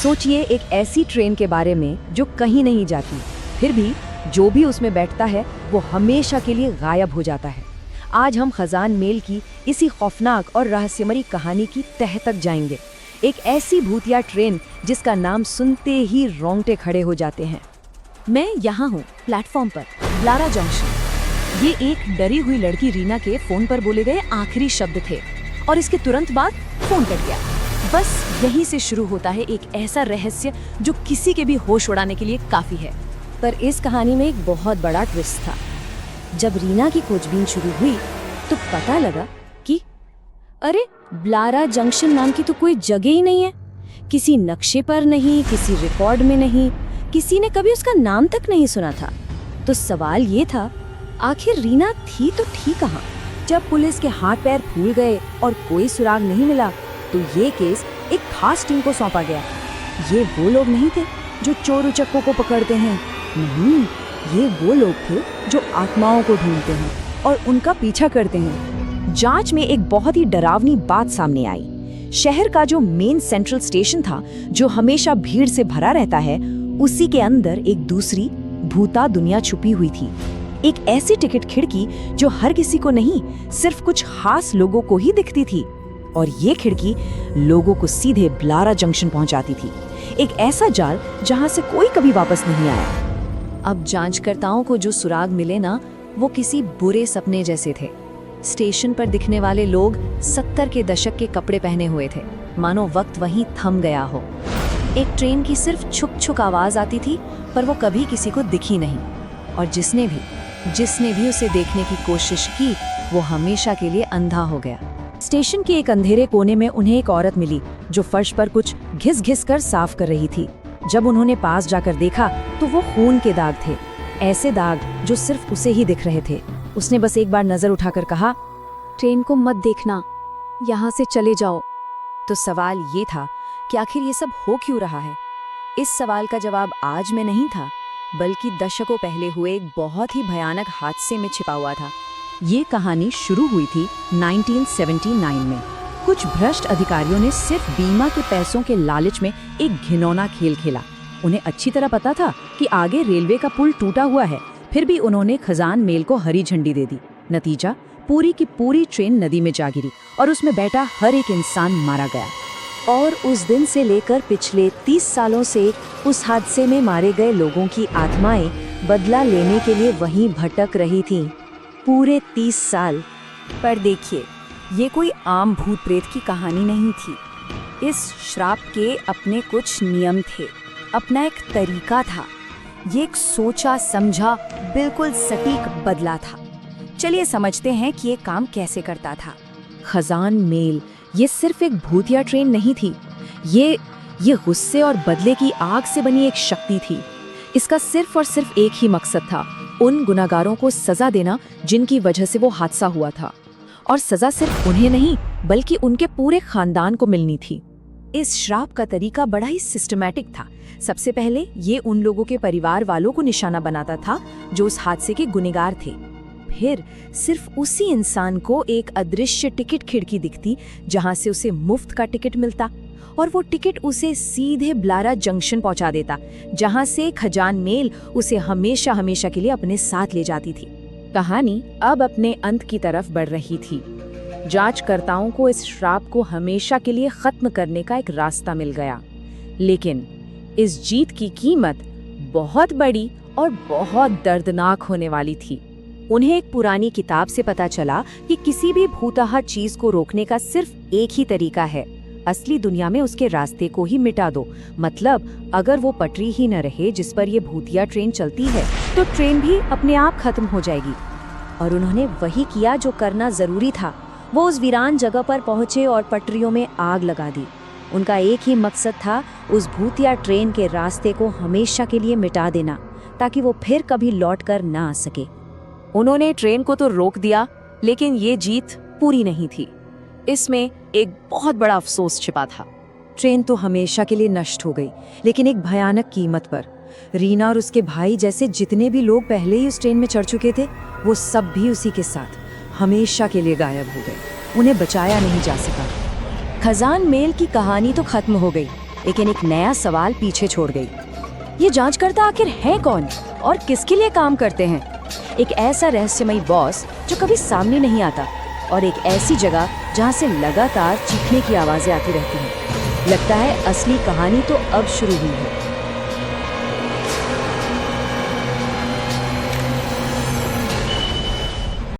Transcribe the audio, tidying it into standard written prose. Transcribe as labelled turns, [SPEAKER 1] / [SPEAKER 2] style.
[SPEAKER 1] सोचिए एक ऐसी ट्रेन के बारे में जो कहीं नहीं जाती, फिर भी जो भी उसमें बैठता है वो हमेशा के लिए गायब हो जाता है। आज हम खजान मेल की इसी खौफनाक और रहस्यमयी कहानी की तह तक जाएंगे। एक ऐसी भूतिया ट्रेन जिसका नाम सुनते ही रोंगटे खड़े हो जाते हैं। मैं यहाँ हूँ प्लेटफॉर्म पर, ब्लारा जंक्शन। ये एक डरी हुई लड़की रीना के फोन पर बोले गए आखिरी शब्द थे और इसके तुरंत बाद फोन कट गया। बस यहीं से शुरू होता है एक ऐसा रहस्य जो किसी के भी होश उड़ाने के लिए काफी है। पर इस कहानी में एक बहुत बड़ा ट्विस्ट था। जब रीना की खोजबीन शुरू हुई तो पता लगा कि अरे ब्लारा जंक्शन नाम की तो कोई जगह ही नहीं है। किसी नक्शे पर नहीं, किसी रिकॉर्ड में नहीं, किसी ने कभी उसका नाम तक नहीं सुना था। तो सवाल ये था, आखिर रीना थी तो थी कहाँ? जब पुलिस के हाथ पैर फूल गए और कोई सुराग नहीं मिला तो ये केस एक खास टीम को सौंपा गया। ये वो लोग नहीं थे जो चोर उचक्कों को पकड़ते हैं, नहीं, ये वो लोग थे जो आत्माओं को ढूंढते हैं और उनका पीछा करते हैं। जांच में एक बहुत ही डरावनी बात सामने आई। शहर का जो मेन सेंट्रल स्टेशन था, जो हमेशा भीड़ से भरा रहता है, उसी के अंदर एक दूसरी भूता दुनिया छुपी हुई थी। एक ऐसी टिकट खिड़की जो हर किसी को नहीं, सिर्फ कुछ खास लोगों को ही दिखती थी, और ये खिड़की लोगों को सीधे ब्लारा जंक्शन पहुंचाती थी। एक ऐसा जाल जहां से कोई कभी वापस नहीं आया। अब जांचकर्ताओं को जो सुराग मिले ना, वो किसी बुरे सपने जैसे थे। स्टेशन पर दिखने वाले लोग 70 के दशक के कपड़े पहने हुए थे, मानो वक्त वहीं थम गया हो। एक ट्रेन की सिर्फ छुक छुक आवाज आती थी, पर वो कभी किसी को दिखी नहीं। और जिसने भी उसे देखने की कोशिश की, वो हमेशा के लिए अंधा हो गया। स्टेशन के एक अंधेरे कोने में उन्हें एक औरत मिली जो फर्श पर कुछ घिस कर साफ कर रही थी। जब उन्होंने पास जाकर देखा तो वो खून के दाग थे, ऐसे दाग जो सिर्फ उसे ही दिख रहे थे। उसने बस एक बार नजर उठाकर कहा, ट्रेन को मत देखना, यहाँ से चले जाओ। तो सवाल ये था कि आखिर ये सब हो क्यों रहा है? इस सवाल का जवाब आज में नहीं था, बल्कि दशकों पहले हुए एक बहुत ही भयानक हादसे में छिपा हुआ था। ये कहानी शुरू हुई थी 1979 में। कुछ भ्रष्ट अधिकारियों ने सिर्फ बीमा के पैसों के लालच में एक घिनौना खेल खेला। उन्हें अच्छी तरह पता था कि आगे रेलवे का पुल टूटा हुआ है, फिर भी उन्होंने खजान मेल को हरी झंडी दे दी। नतीजा, पूरी की पूरी ट्रेन नदी में जा गिरी और उसमें बैठा हर एक इंसान मारा गया। और उस दिन से लेकर पिछले 30 सालों से उस हादसे में मारे गए लोगों की आत्माएं बदला लेने के लिए वहीं भटक रही थीं। पूरे 30 साल। पर देखिए, ये कोई आम भूत प्रेत की कहानी नहीं थी। इस श्राप के अपने कुछ नियम थे, अपना एक तरीका था। ये एक सोचा समझा बिल्कुल सटीक बदला था। चलिए समझते हैं कि ये काम कैसे करता था। खजान मेल ये सिर्फ एक भूतिया ट्रेन नहीं थी, ये गुस्से और बदले की आग से बनी एक शक्ति थी। इसका सिर्फ और सिर्फ एक ही मकसद था, उन गुनाहगारों को सजा देना जिनकी वजह से वो हादसा हुआ था। और सजा सिर्फ उन्हें नहीं, बल्कि उनके पूरे खानदान को मिलनी थी। इस श्राप का तरीका बड़ा ही सिस्टमैटिक था। सबसे पहले ये उन लोगों के परिवार वालों को निशाना बनाता था जो उस हादसे के गुनहगार थे। फिर सिर्फ उसी इंसान को एक अदृश्य टिकट खिड़की दिखती जहां से उसे मुफ्त का टिकट मिलता, और वो टिकट उसे सीधे ब्लारा जंक्शन पहुंचा देता, जहां से खजान मेल उसे हमेशा हमेशा के लिए अपने साथ ले जाती थी। कहानी अब अपने अंत की तरफ बढ़ रही थी। जांचकर्ताओं को इस श्राप को हमेशा के लिए खत्म करने का एक रास्ता मिल गया, लेकिन इस जीत की कीमत बहुत बड़ी और बहुत दर्दनाक होने वाली थी। उन्हें एक पुरानी किताब से पता चला कि किसी भी भूतहा चीज को रोकने का सिर्फ एक ही तरीका है, असली दुनिया में उसके रास्ते को ही मिटा दो। मतलब अगर वो पटरी ही न रहे जिस पर ये भूतिया ट्रेन चलती है, तो ट्रेन भी अपने आप खत्म हो जाएगी। और उन्होंने वही किया जो करना जरूरी था। वो उस वीरान जगह पर पहुंचे और पटरियों में आग लगा दी। उनका एक ही मकसद था, उस भूतिया ट्रेन के रास्ते को हमेशा के लिए मिटा देना, ताकि वो फिर कभी लौट कर ना आ सके। उन्होंने ट्रेन को तो रोक दिया, लेकिन ये जीत पूरी नहीं थी। इसमें एक बहुत बड़ा अफसोस छिपा था। ट्रेन तो हमेशा के लिए नष्ट हो गई, लेकिन एक भयानक कीमत पर। रीना और उसके भाई जैसे जितने भी लोग पहले ही उस ट्रेन में चढ़ चुके थे, वो सब भी उसी के साथ हमेशा के लिए गायब हो गए। उन्हें बचाया नहीं जा सका। खजान मेल की कहानी तो खत्म हो गई, लेकिन एक नया सवाल पीछे छोड़ गई। ये जांचकर्ता आखिर है कौन और किसके लिए काम करते हैं? एक ऐसा रहस्यमयी बॉस जो कभी सामने नहीं आता, और एक ऐसी जगह जहां से लगातार चीखने की आवाजें आती रहती हैं। लगता है असली कहानी तो अब शुरू हुई है।